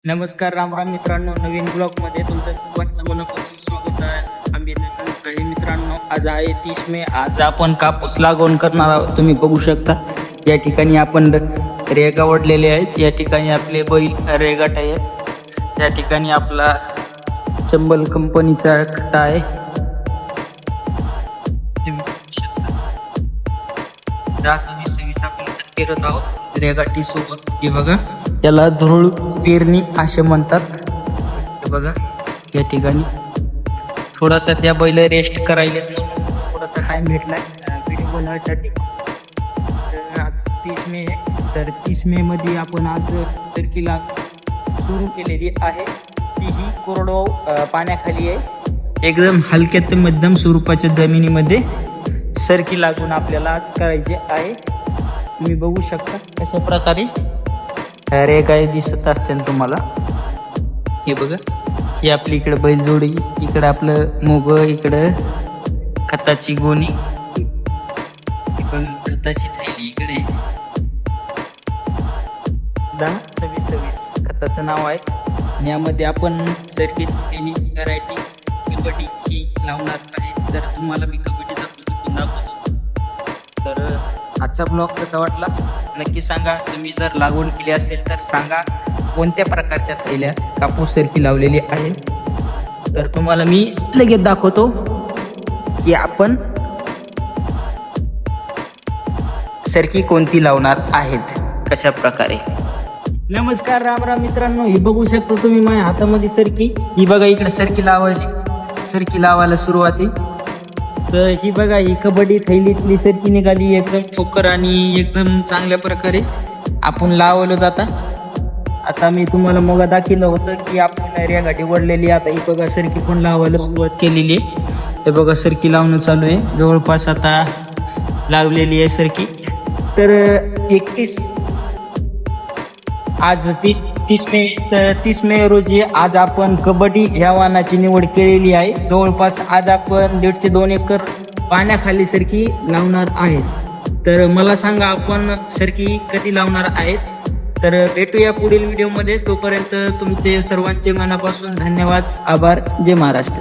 नमस्कार, राम राम मित्रांनो. नवीन ब्लॉगमध्ये तुमच्या सर्वांचं मनापासून स्वागत आहे. आम्ही मित्रांनो, आज आहे 30 मे. आज आपण कापूस लागवण करणार आहोत. तुम्ही बघू शकता या ठिकाणी आपण रेगा ओढलेले आहेत. या ठिकाणी आपले बैल रेगाट आहेत. या ठिकाणी आपला चंबल कंपनीचा खत आहे. आपण पेरत आहोत रेगाटी सोबत. हे बघा, याला धुळ पेरणी असे म्हणतात. हे बघा, या ठिकाणी थोडासा त्या बैल रेस्ट करायला थोडासा टाइम भेटलाय व्हिडिओ बनवण्यासाठी. तर आज 30 मे आहे. तर 30 मे मध्ये आपण आज सर्कीला सुरू केलेली आहे. ती ही कोरडवाहू पाण्याखाली आहे. एकदम हलक्या ते मध्यम स्वरूपाच्या जमिनीमध्ये सरकी लागून आपल्याला आज करायचे आहे. तुम्ही बघू शकता कशा प्रकारे रेगा दिसत असतील तुम्हाला. हे बघा, ही आपली इकडे बैलजोडी, इकडे आपलं मोग, इकडं खताची गोणी, खताची थैली इकडे 10-26-26 खताचं नाव आहे. यामध्ये आपण सरकीची थैली, व्हरायटी कबड्डी ही लावणार आहे. तर तुम्हाला मी कबड्डीचा दाखवतो. तर आजचा ब्लॉग कसा वाटला नक्की सांगा. तुम्ही जर लागवड केली असेल तर सांगा कोणत्या प्रकारच्या थैल्या कापूस सरकी लावलेली आहे. तर तुम्हाला मी लगेच दाखवतो की आपण सरकी कोणती लावणार आहेत, कशा प्रकारे. नमस्कार, राम राम मित्रांनो. ही बघू शकता तुम्ही माझ्या हातामध्ये सरकी. ही बघा, इकडे सरकी लावायला सुरुवात आहे. तर ही बघा, ही कबड्डी थैलीतली सरकी निघाली. एकदम ठोकर आणि एकदम चांगल्या प्रकारे आपण लावलं जाता. आता मी तुम्हाला मग दाखवलं होतं की आपण रेगाटी वडलेली. आता ही बघा, सरकी पण लावायला सुरुवात केलेली आहे. हे बघा, सरकी लावणं चालू आहे. जवळपास आता लावलेली आहे सरकी. तर 30 मे रोजी आज आपण कबड्डी ह्या वाहनाची निवड केलेली आहे. जवळपास आज आपण 1.5 ते 2 एकर पाण्याखाली सरकी लावणार आहे. तर मला सांगा, आपण सरकी कधी लावणार आहेत. तर भेटूया पुढील व्हिडिओमध्ये. तोपर्यंत तुमचे सर्वांचे मनापासून धन्यवाद, आभार. जय महाराष्ट्र.